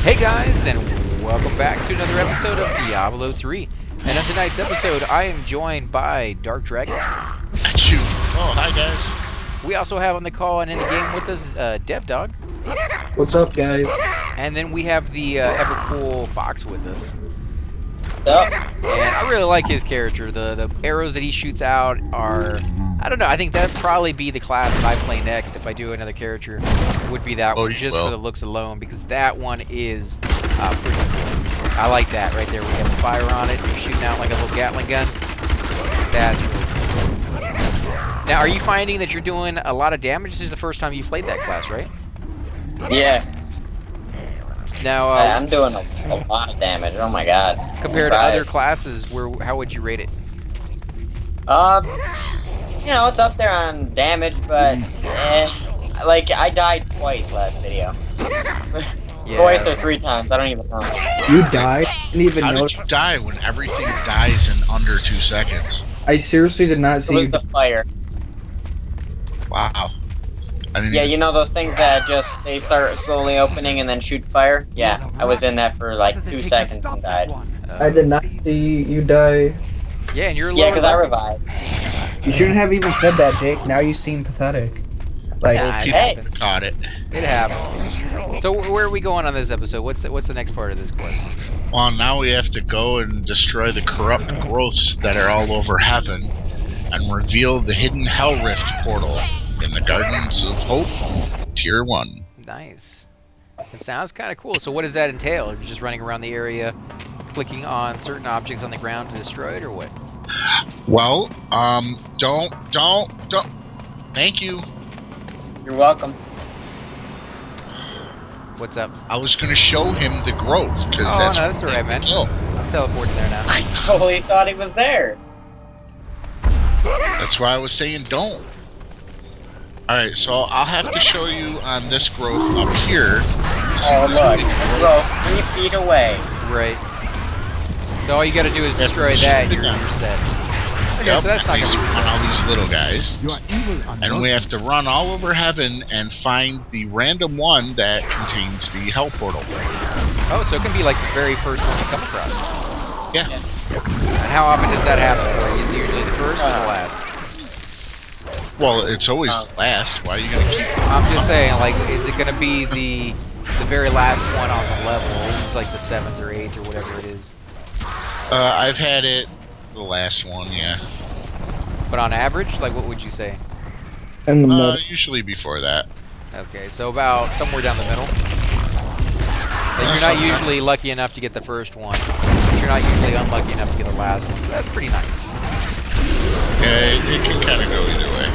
Hey guys, and welcome back to another episode of Diablo 3. And on tonight's episode, I am joined by Dark Dragon. Achoo. Oh, hi guys. We also have on the call and in the game with us, Dev Dog. What's up, guys? And then we have the ever cool Fox with us. What's up? And I really like his character. The arrows that he shoots out are, I don't know, I think that'd probably be the class that I play next if I do another character. Would be that one, just for the looks alone, because that one is pretty cool. I like that right there. We have the fire on it. You're shooting out like a little Gatling gun. That's really cool. Now, are you finding that you're doing a lot of damage? This is the first time you played that class, right? Yeah. Now, I'm doing a lot of damage. Oh my god. Compared to other classes, how would you rate it? You know, it's up there on damage, but like I died twice last video. Yeah. Twice or 3 times. I don't even know. You died? Didn't even How know. did you die when everything dies in under 2 seconds? I seriously did not see It was you. the fire. Wow. I didn't Yeah, even you know those things that just they start slowly opening and then shoot fire? Yeah, I was in that for like 2 seconds and died. I did not see you die. Yeah, and you're Yeah, because I levels. revived. You shouldn't have even said that, Jake. Now you seem pathetic. Like, Nah, it people happens. caught it. It happens. So where are we going on this episode? What's the next part of this quest? Well, now we have to go and destroy the corrupt growths that are all over heaven and reveal the hidden Hell Rift portal in the Gardens of Hope, Tier 1. Nice. It sounds kind of cool. So what does that entail? Are you just running around the area, clicking on certain objects on the ground to destroy it, or what? Well, don't. Thank you. You're welcome. What's up? I was gonna show him the growth, because Oh, that's no, that's alright, man. kill. I'm teleporting there now. I totally thought he was there. That's why I was saying don't. Alright, so I'll have to show you on this growth up here. Oh look, bro, 3 feet away. Right. So all you got to do is destroy that, and you're set. Okay, Yep, so that's not and going to be spawn all these little guys. You are evil And we have to run all over heaven and find the random one that contains the hell portal. Oh, so it can be like the very first one you come across. Yeah. And how often does that happen? Or is it usually the first or the last? Well, it's always the last. Why are you gonna keep? I'm just saying, like, is it going to be the very last one on the level? It's like the 7th or 8th or whatever it is. I've had it the last one, yeah. But on average, like, what would you say? in the middle. Usually before that. Okay, so about somewhere down the middle. Like, you're not usually lucky enough to get the first one, but you're not usually unlucky enough to get the last one, so that's pretty nice. Yeah, it can kind of go either way.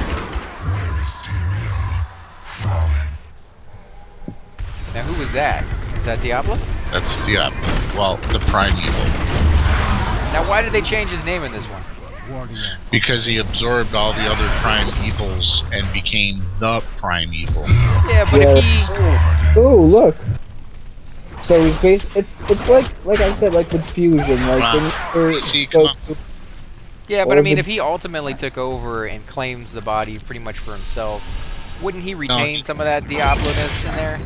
Now, who was that? Is that Diablo? That's Diablo. Well, the primeval. Now, why did they change his name in this one? Because he absorbed all the other prime evils and became the primeval. Yeah, but if he... Oh, look. So he's it's like I said, like with fusion, like when See, come on. Yeah, but I mean, if he ultimately took over and claims the body pretty much for himself, wouldn't he retain some of that Diablo-ness in there?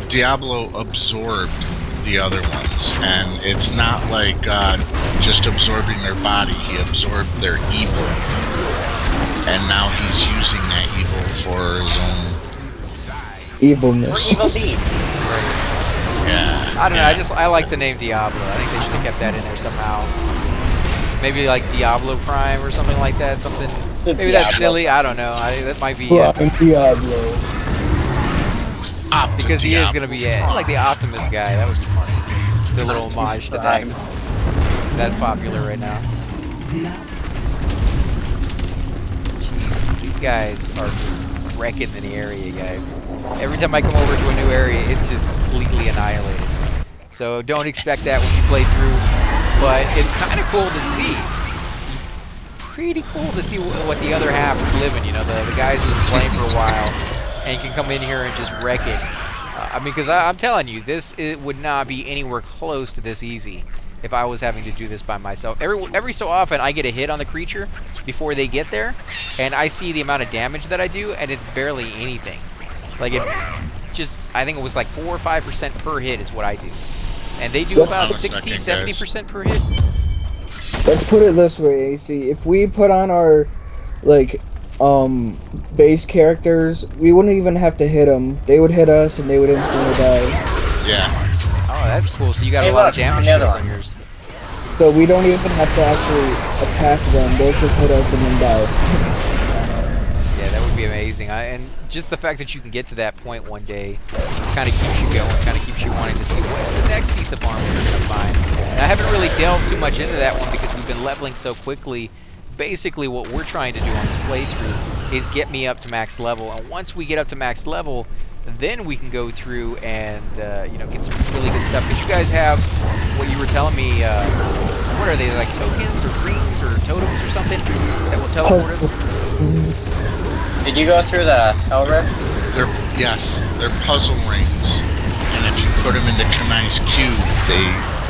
Diablo absorbed the other ones, and it's not like God just absorbing their body. He absorbed their evil, and now he's using that evil for his own evilness. Evil deed. Yeah. I don't know, I like the name Diablo. I think they should have kept that in there somehow. Maybe like Diablo Prime or something like that. Something. Maybe that's silly. I don't know. That might be. Diablo. Because he is gonna be like the Optimus guy. That was funny. The little homage to that. That's popular right now. Jesus, these guys are just wrecking the area, guys. Every time I come over to a new area, it's just completely annihilated. So don't expect that when you play through. But it's kind of cool to see. Pretty cool to see what the other half is living. You know, the guys who've been playing for a while and can come in here and just wreck it. I mean, because I'm telling you, it would not be anywhere close to this easy if I was having to do this by myself. Every so often, I get a hit on the creature before they get there, and I see the amount of damage that I do, and it's barely anything. Like, it just, I think it was like 4 or 5% per hit is what I do. And they do about 60, 70% per hit. Let's put it this way, AC. If we put on our, like, base characters, we wouldn't even have to hit them. They would hit us and they would instantly die. Yeah. Oh, that's cool. So you got Hey, a lot look, of damage on the other shields on one. yours. So we don't even have to actually attack them. They'll just hit us and then die. Yeah, that would be amazing. And just the fact that you can get to that point one day kind of keeps you going, kind of keeps you wanting to see what's the next piece of armor you're going to find. And I haven't really delved too much into that one because we've been leveling so quickly. Basically, what we're trying to do on this playthrough is get me up to max level. And once we get up to max level, then we can go through and you know, get some really good stuff. Because you guys have what you were telling me. What are they, like tokens or rings or totems or something that will teleport us? Did you go through the Hell Rift? They're puzzle rings, and if you put them into Kanai's cube, they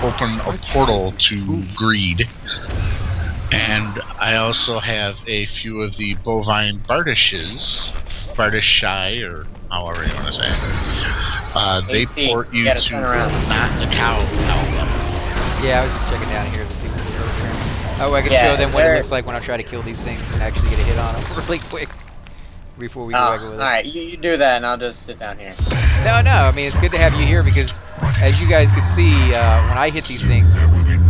open a portal to greed. And I also have a few of the bovine Bardishes, Bardishai, or however you want to say it. They AC, port you gotta to turn around. not the cow level. Yeah, I was just checking down here to see what was over here. Oh, I can Yeah, show them what it they're- looks like when I try to kill these things and actually get a hit on them really quick before we go back with it. Alright, you do that and I'll just sit down here. No, I mean, it's good to have you here because, as you guys can see, when I hit these things,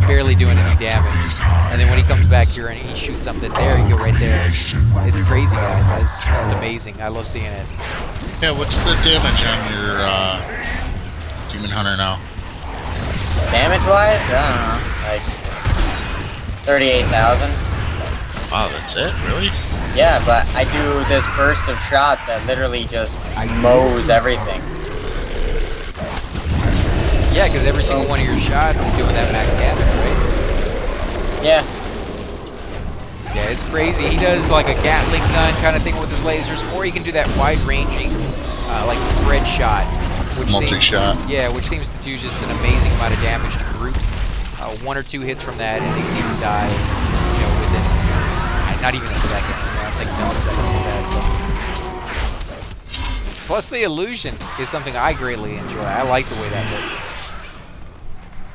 barely doing any damage. And then when he comes back here and he shoots something, there you go right there. It's crazy, guys. It's just amazing. I love seeing it. Yeah, what's the damage on your Demon Hunter now? Damage-wise, I don't know, like 38,000. Oh, that's it? Really? Yeah, but I do this burst of shot that literally just mows everything. Yeah, because every single one of your shots is doing that max damage, right? Yeah. Yeah, it's crazy. He does like a Gatling gun kind of thing with his lasers, or he can do that wide-ranging, like spread shot, which Multi-shot. which seems to do just an amazing amount of damage to groups. 1 or 2 hits from that, and they seem to die, you know, within not even a second. You know, it's like milliseconds with that. So. Plus, the illusion is something I greatly enjoy. I like the way that looks.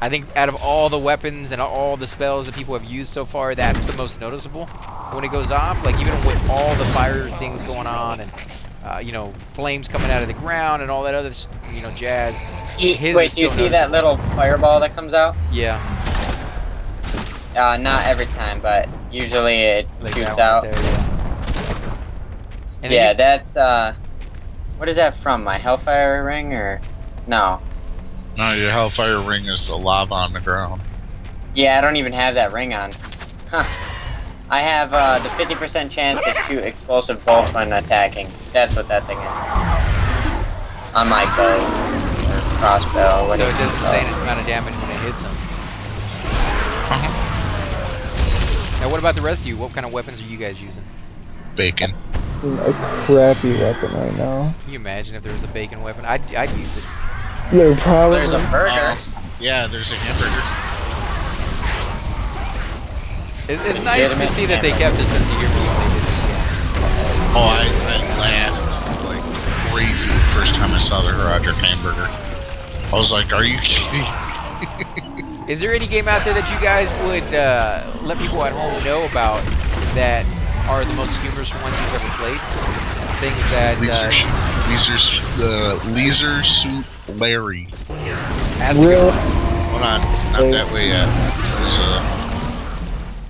I think out of all the weapons and all the spells that people have used so far, that's the most noticeable. When it goes off, like even with all the fire things going on and you know, flames coming out of the ground and all that other, you know, jazz. His Wait, is do you still see that little fireball that comes out? Yeah. Not every time, but usually it Like shoots that out. one right there, yeah. And Yeah, then that's what is that from? My Hellfire ring or no? No, your Hellfire ring is the lava on the ground. Yeah, I don't even have that ring on. Huh. I have the 50% chance to shoot explosive bolts when attacking. That's what that thing is. On my bow or crossbow. so it doesn't say any amount of damage when it hits him. Now, what about the rest of you? What kind of weapons are you guys using? Bacon. A crappy weapon right now. Can you imagine if there was a bacon weapon? I'd use it. They're probably. There's a burger. Yeah, there's a hamburger. It's nice to see that they kept a sense of humor when they did this game. Oh, I laughed like crazy the first time I saw the Roderick hamburger. I was like, are you kidding? Is there any game out there that you guys would let people at home know about that are the most humorous ones you've ever played? Things that Leisure Suit Larry. That's a good Real. one. Hold on, not that way yet. There's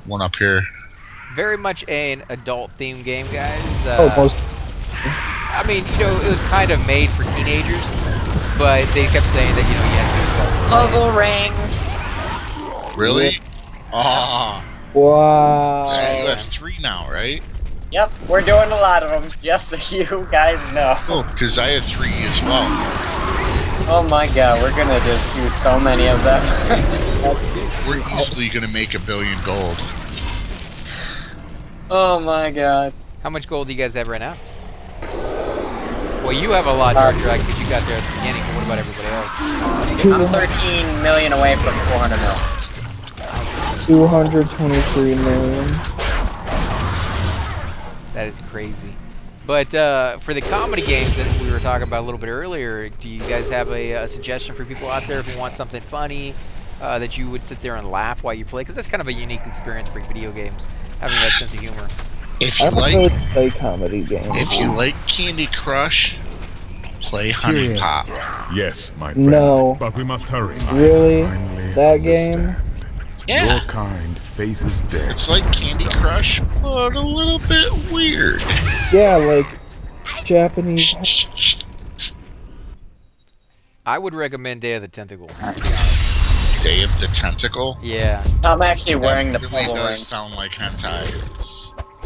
one up here. Very much an adult themed game, guys. Most. I mean, you know, it was kind of made for teenagers, but they kept saying that, you know, you had to do adult. Puzzle ring. Really? Ah. Wow. So you have 3 now, right? Yep, we're doing a lot of them, just so you guys know. Oh, because I have 3 as well. Oh my god, we're gonna just do so many of them. We're easily gonna make $1 billion gold. Oh my god. How much gold do you guys have right now? Well, you have a lot, Dark Drag, because you got there at the beginning, but what about everybody else? I'm 13 million away from 400 mil. 223 million. That is crazy. But for the comedy games that we were talking about a little bit earlier, do you guys have a suggestion for people out there who want something funny that you would sit there and laugh while you play? Because that's kind of a unique experience for video games, having that sense of humor. If I you don't like, really play comedy games. if you like Candy Crush, play Honey Pop. Yes, my friend. No. But we must hurry. Really? Finally That game? understand. Yeah. Your kind faces death. It's like Candy Crush, but a little bit weird. Yeah, like Japanese. I would recommend Day of the Tentacle. Day of the Tentacle. Yeah. I'm actually wearing the That really puzzle does ring. sound like hentai.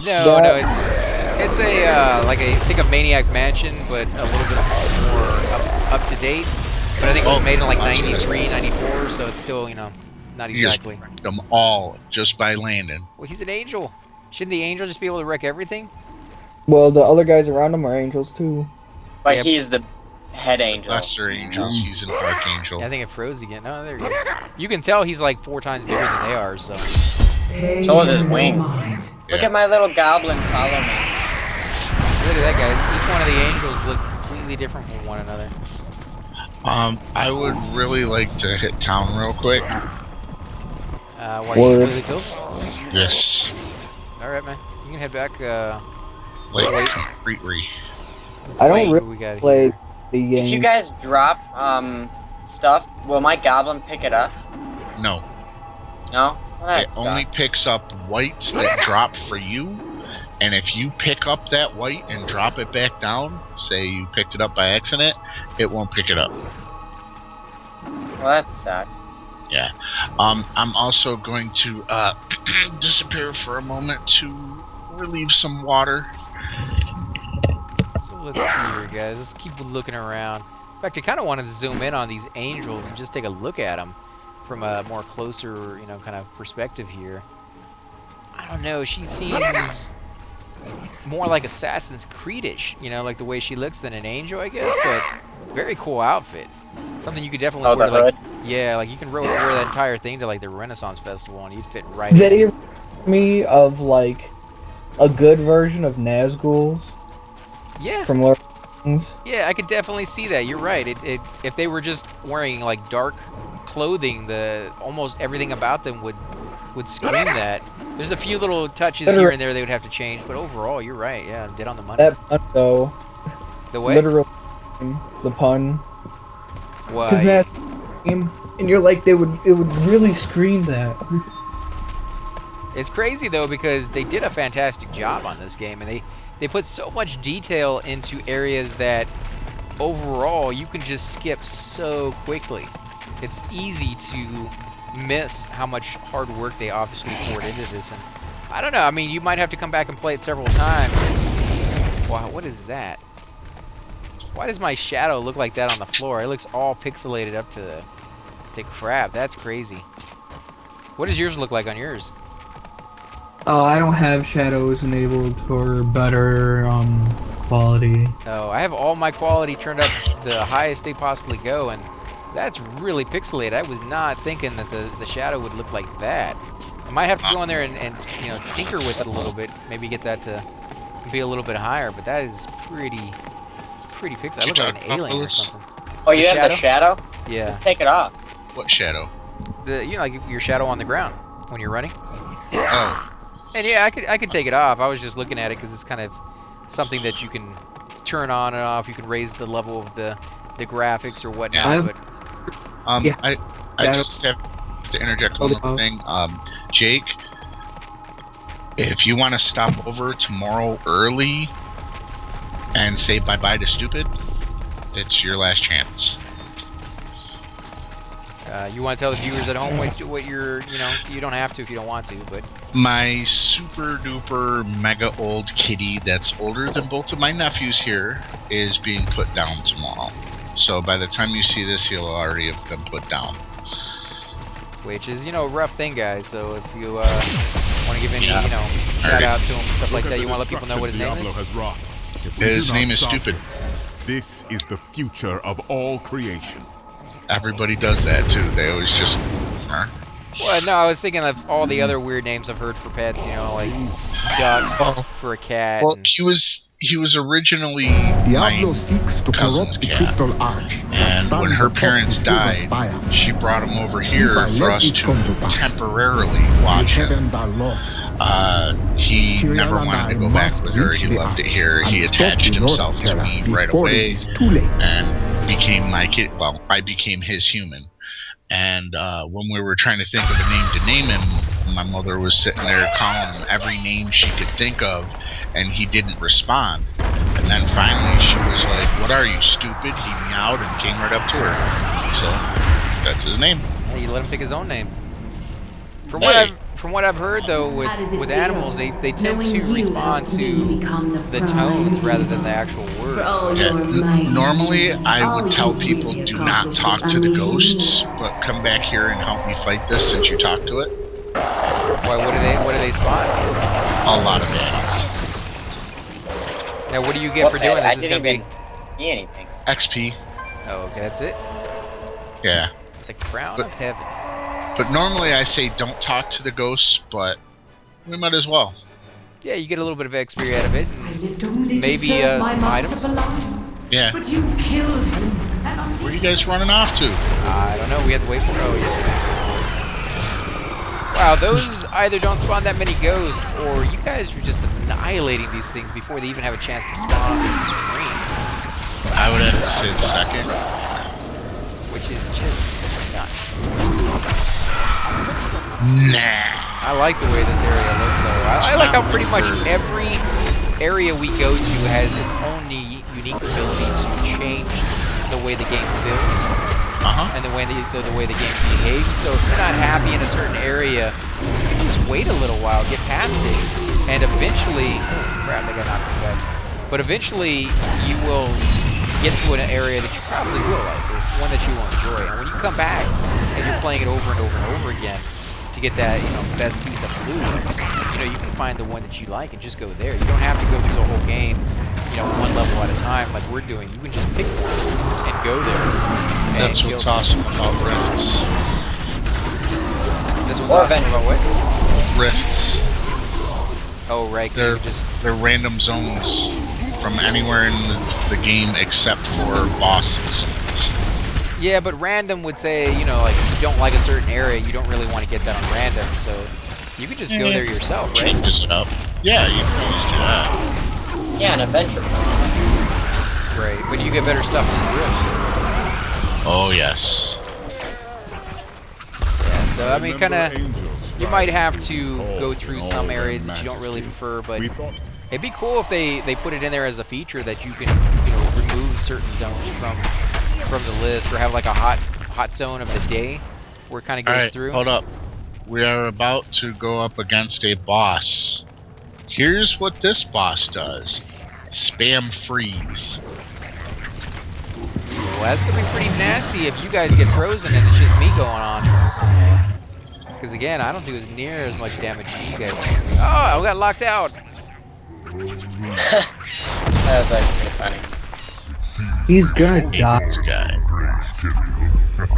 No, no, it's a like I think a Maniac Mansion, but a little bit more up to date. But I think it was made in like 93, 94, so it's still, you know, not You just exactly. wrecked them all just by landing. Well, he's an angel. Shouldn't the angel just be able to wreck everything? Well, the other guys around him are angels too. But Yep. he's the head angel. Lesser angels, he's an archangel. I think it froze again. No, there you go. You can tell he's like 4 times bigger than they are, so. So was his wing. Look Yeah. at my little goblin follow me. Look at that, guys. Each one of the angels look completely different from one another. I would really like to hit town real quick. Why you Word. completely killed? Yes. Alright, man. You can head back. Like, Wait. completely. I don't see really what we got play here. the game. If you guys drop stuff, will my goblin pick it up? No. No? Well, that It only sucks. picks up whites that drop for you. And if you pick up that white and drop it back down, say you picked it up by accident, it won't pick it up. Well, that sucks. Yeah. I'm also going to disappear for a moment to relieve some water. So let's see here, guys. Let's keep looking around. In fact, I kind of wanted to zoom in on these angels and just take a look at them from a more closer, you know, kind of perspective here. I don't know. She seems more like Assassin's Creed-ish, you know, like the way she looks than an angel, I guess. But very cool outfit. Something you could definitely Oh, wear. the Like, hood? yeah, like you can wear that entire thing to like the Renaissance Festival, and you'd fit right in. They remind me of like a good version of Nazgul's Yeah. from Lord of the Rings. Yeah, I could definitely see that. You're right. If they were just wearing like dark clothing, almost everything about them would scream that. There's a few little touches here and there they would have to change, but overall, you're right. Yeah, dead on the money. That pun though, The way? literal, the pun. Why? Because that game, and you're like, it would really scream that. It's crazy though because they did a fantastic job on this game, and they put so much detail into areas that overall you can just skip so quickly. It's easy to miss how much hard work they obviously poured into this, and I don't know. I mean, you might have to come back and play it several times. Wow, what is that? Why does my shadow look like that on the floor? It looks all pixelated up to crap. That's crazy. What does yours look like on yours? Oh, I don't have shadows enabled for better quality. Oh, I have all my quality turned up the highest they possibly go, and that's really pixelated. I was not thinking that the shadow would look like that. I might have to go in there and you know, tinker with it a little bit, maybe get that to be a little bit higher, but that is pretty pixelated. I look like an alien or something. Oh, you The have the shadow? Yeah. Just take it off. What shadow? You know, like your shadow on the ground when you're running. Oh, And yeah, I could take it off. I was just looking at it because it's kind of something that you can turn on and off. You can raise the level of the graphics or whatnot. Yeah. But Yeah. I just have to interject one more thing. Jake, if you want to stop over tomorrow early and say bye-bye to stupid, it's your last chance. you want to tell the viewers at home what you're, you know, you don't have to if you don't want to, but My super duper mega old kitty that's older than both of my nephews here is being put down tomorrow. So by the time you see this, he'll already have been put down. which is, you know, a rough thing, guys. So if you want to give any, Yeah. you know, shout out to him, stuff like Look that, at you the want to let people know what his name destruction Diablo is? has wrought. If we His do not name is stop Stupid. him, this is the future of all creation. Everybody does that too. They always just... Well, no, I was thinking of all the other weird names I've heard for pets. You know, like duck Well, for a cat. well, and- he was originally Diablo my seeks to cousin's corrupt the cat. crystal arch. And when her parents died, Spire. she brought him over here I for let us this to come to pass, temporarily the watch him. heavens are lost. He Tyrion never and wanted I to go back must with her. reach He the loved it arch here. and He stop attached the himself North to Terror me right before it away is too late. and became my kid. Well, I became his human. And when we were trying to think of a name to name him, my mother was sitting there calling him every name she could think of, and he didn't respond. And then finally she was like, "What are you, stupid?" He meowed and came right up to her. So that's his name. Yeah, you let him pick his own name. From Hey. what I've heard though, How does it with feel? animals, they tend Knowing to you respond helped me to become the prime tones rather than the hero. actual For words. all Yeah, your mighty normally deeds, I all would tell you people really do not accomplished talk is to the unleashing ghosts, me. but come back here and help me fight this since you talked to it. Why? What do they spot? A lot of baddies. Now, what do you get What for doing pet? this? I Is didn't gonna even see anything. XP. Oh, okay, that's it. Yeah. The crown But- of heaven. But normally I say don't talk to the ghosts, but we might as well. Yeah, you get a little bit of XP out of it. I And lived only maybe, to serve my some master items? belong. Yeah. But you killed him, and I Where are you guys running off to? I don't know. We have to wait for. Oh yeah. Wow, those either don't spawn that many ghosts, or you guys are just annihilating these things before they even have a chance to spawn and scream, I would have to say the second. which is just nuts. Nah. I like the way this area looks, though. I like how pretty much every area we go to has its own unique ability to change the way the game feels and the way the game behaves. So if you're not happy in a certain area, you can just wait a little while, get past it, and eventually, oh crap, I got knocked back. But eventually, you will get to an area that you probably will like, or one that you will enjoy. And when you come back and you're playing it over and over and over again to get that, best piece of loot, you can find the one that you like and just go there. You don't have to go through the whole game, one level at a time like we're doing. You can just pick one and go there. That's and what's kill awesome about rifts. This was Or awesome about what? Rifts. Oh, right. 'cause They're you just they're random zones from anywhere in the game except for boss zones. yeah, but random would say, like if you don't like a certain area, you don't really want to get that on random, so you could just go there yourself, right? Changes it up. Yeah, you can always do that. Yeah, an adventure. Right, but you get better stuff from the rifts. Oh yes. Yeah, so I mean, kind of, you might have to go through some areas that you don't really prefer, but it'd be cool if they put it in there as a feature that you can, remove certain zones from the list, or have like a hot zone of the day where it kind of goes Alright, through. hold up. We are about to go up against a boss. Here's what this boss does. Spam freeze. Well, that's gonna be pretty nasty if you guys get frozen and it's just me going on. Because again, I don't do as near as much damage as you guys. Oh, I got locked out. That was pretty funny. He's gonna Hate die. this guy.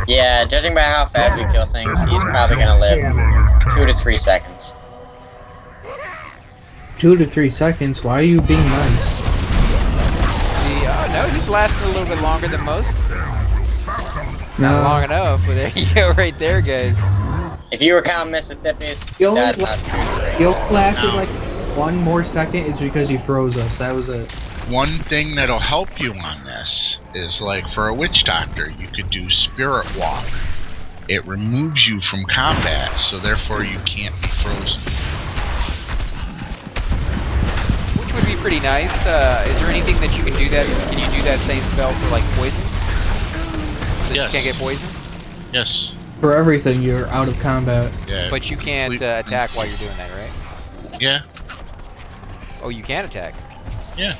Yeah, judging by how fast we kill things, he's probably gonna live 2 to 3 seconds. 2 to 3 seconds. Why are you being nice? See, oh no, he's lasting a little bit longer than most. No. Not long enough, but there you go, right there, guys. If you were counting Mississippi's, The only that's not true. The only lasted like 1 more second is because he froze us. That was it. One thing that'll help you on this is, like, for a witch doctor, you could do spirit walk. It removes you from combat, so therefore you can't be frozen. Which would be pretty nice. Is there anything that you can do that? Can you do that same spell for like poisons? So that Yes. you can't get poisoned? Yes. For everything, you're out of combat. Yeah. But you can't Complete- attack while you're doing that, right? Yeah. Oh, you can attack. Yeah.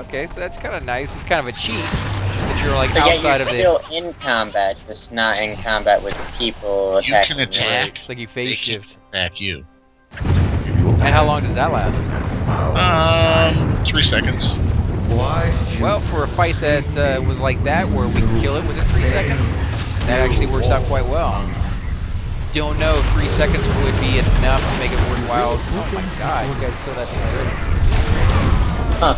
Okay, so that's kind of nice. It's kind of a cheat that you're like But yeah, outside you're of still in combat, just not in combat with people You attacking can attack. It's like you phase They shift. can attack you. And how long does that last? 3 seconds. Well, for a fight that was like that, where we can kill it within 3 seconds, that actually works out quite well. don't know. 3 seconds would be enough to make it worthwhile. Oh my god, you guys killed that thing already. Huh.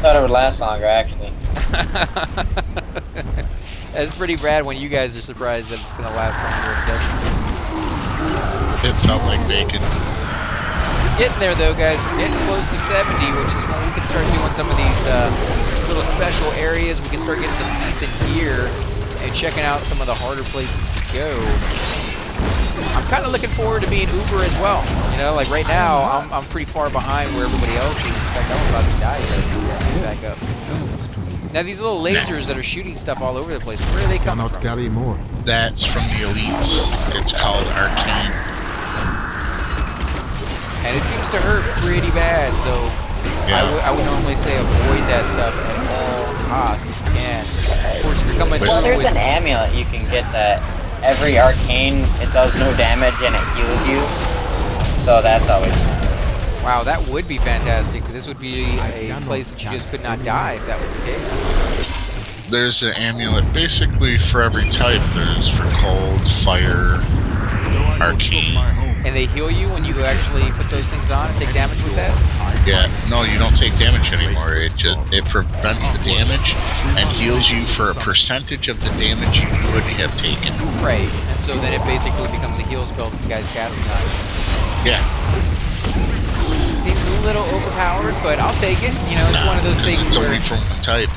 Thought it would last longer, actually. That's pretty bad when you guys are surprised that it's going to last longer than it doesn't. It felt like bacon. Getting there though, guys. We're getting close to 70, which is when we can start doing some of these little special areas. We can start getting some decent gear and checking out some of the harder places to go. I'm kind of looking forward to being Uber as well. You know, like right now, I'm pretty far behind where everybody else is. In fact, I'm about to die here. Back up. Now these little lasers that are shooting stuff all over the place, where are they coming Cannot from? carry more. That's from the elites. It's called arcane. And it seems to hurt pretty bad, so Yeah. I would normally say avoid that stuff at all costs if you can. Of course, if you're coming Well, through there's with... an amulet you can get that every arcane, it does no damage and it heals you. So that's always nice. Wow, that would be fantastic. This would be a place that you just could not die if that was the case. There's an amulet basically for every type. There's for cold, fire, arcane. And they heal you when you actually put those things on and take damage with that? Yeah, no, you don't take damage anymore. It prevents the damage and heals you for a percentage of the damage you would have taken. Right, and so then it basically becomes a heal spell that you guys casting on you. Yeah. Seems a little overpowered, but I'll take it. You know, it's one of those things It's where... only from one type.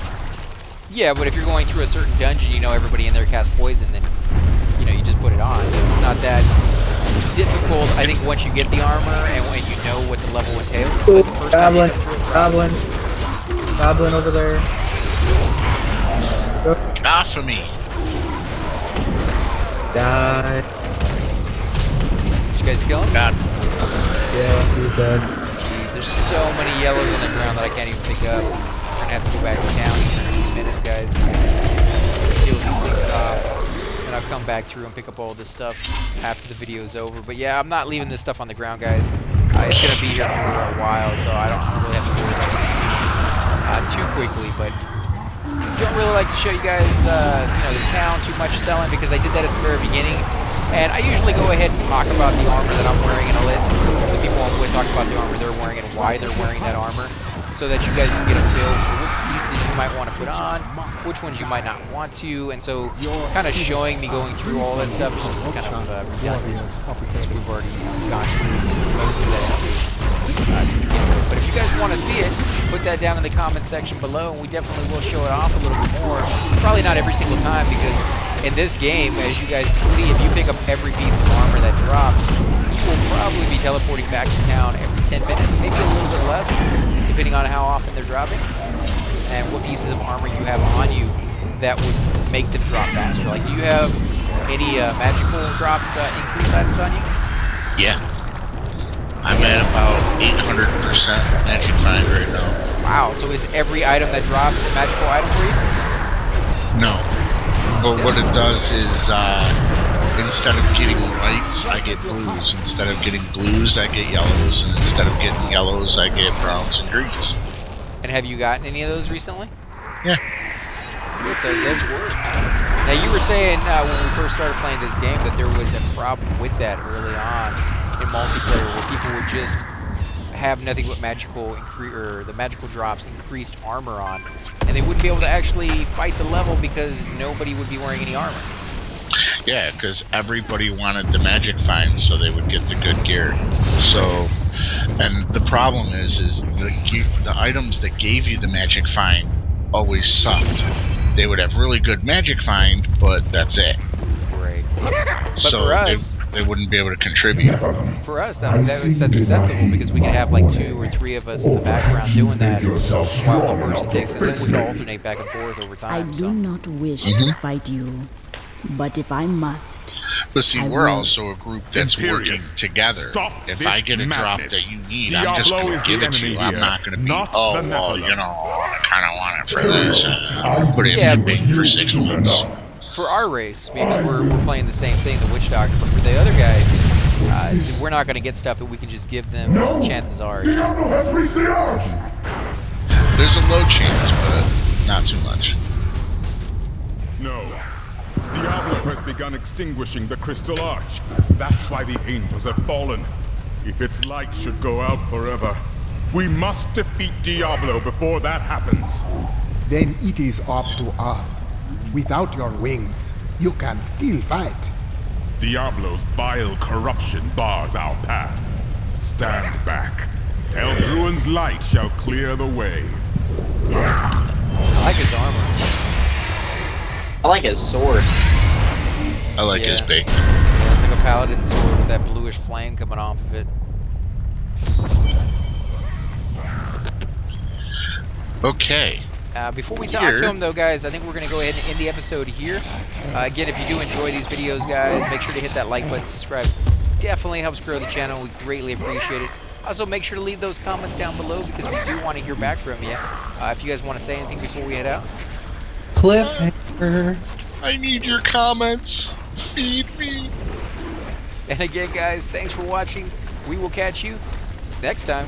Yeah, but if you're going through a certain dungeon, you know everybody in there casts poison, then, you know, you just put it on. It's not that difficult, I think, once you get the armor and when you know what the level entails. Like the first time you Goblin. come through, Goblin over there. Get off of me. Die. Did you guys kill him? God. Yeah, he's dead. Jeez, there's so many yellows on the ground that I can't even pick up. We're gonna have to go back to town in a few minutes, guys. Kill these things off. And I'll come back through and pick up all this stuff after the video is over. But yeah, I'm not leaving this stuff on the ground, guys. It's gonna be here for a while, so I don't really have to worry about this too quickly. But don't really like to show you guys, you know, the town too much selling because I did that at the very beginning. And I usually go ahead and talk about the armor that I'm wearing, and I'll let the people on wood talk about the armor they're wearing and why they're wearing that armor, so that you guys can get a feel for which pieces you might want to put on, which ones you might not want to, and so kind of showing me going through all that stuff is just kind of redundant since we've already gone through most of that information. But if you guys want to see it, put that down in the comments section below, and we definitely will show it off a little bit more. Probably not every single time, because in this game, as you guys can see, if you pick up every piece of armor that drops, you will probably be teleporting back to town every 10 minutes, maybe a little bit less, depending on how often they're dropping, and what pieces of armor you have on you that would make them drop faster. Like, do you have any magical drop increase items on you? Yeah. I'm at about 800% magic find right now. Wow, so is every item that drops a magical item for you? No. But what it does is, instead of getting whites, I get blues. Instead of getting blues, I get yellows. And instead of getting yellows, I get browns and greens. And have you gotten any of those recently? Yeah. Yeah, so it does work. Now, you were saying when we first started playing this game that there was a problem with that early on in multiplayer, where people would just have nothing but magical or the magical drops increased armor on, and they wouldn't be able to actually fight the level because nobody would be wearing any armor. Yeah, because everybody wanted the magic find so they would get the good gear. So, and the problem is the items that gave you the magic find always sucked. They would have really good magic find, but that's it. Right. But So for us, they wouldn't be able to contribute. For us, that's acceptable because we can have like 2 or 3 of us in the background doing that while one person takes it. Then we can alternate back and forth over I time. do So. not wish to fight you, but if I must, But see, I we're will. also a group that's working Imperious, together. stop If this I get a drop madness. that you need, I'm just Diablo going is to give the it to you. enemy I'm here, not going to be, not oh, the well, Nephilim. you know, I kind of want it for this. Put it Yeah, in the bank for 6 months. For our race, because we're playing the same thing, the Witch Doctor, but for the other guys, we're not going to get stuff that we can just give them. Chances are. There's a low chance, but not too much. No. Diablo has begun extinguishing the Crystal Arch. That's why the angels have fallen. If its light should go out forever, we must defeat Diablo before that happens. Then it is up to us. Without your wings, you can still fight. Diablo's vile corruption bars our path. Stand back. Eldruin's light shall clear the way. I like his armor. I like his sword. I like his Yeah. bait. Yeah, it's like a paladin sword with that bluish flame coming off of it. Okay. Before we talk to him, though, guys, I think we're going to go ahead and end the episode here. Again, if you do enjoy these videos, guys, make sure to hit that like button, subscribe. Definitely helps grow the channel. We greatly appreciate it. Also, make sure to leave those comments down below because we do want to hear back from you. If you guys want to say anything before we head out. Cliffhanger. I need your comments. Feed me. And again, guys, thanks for watching. We will catch you next time.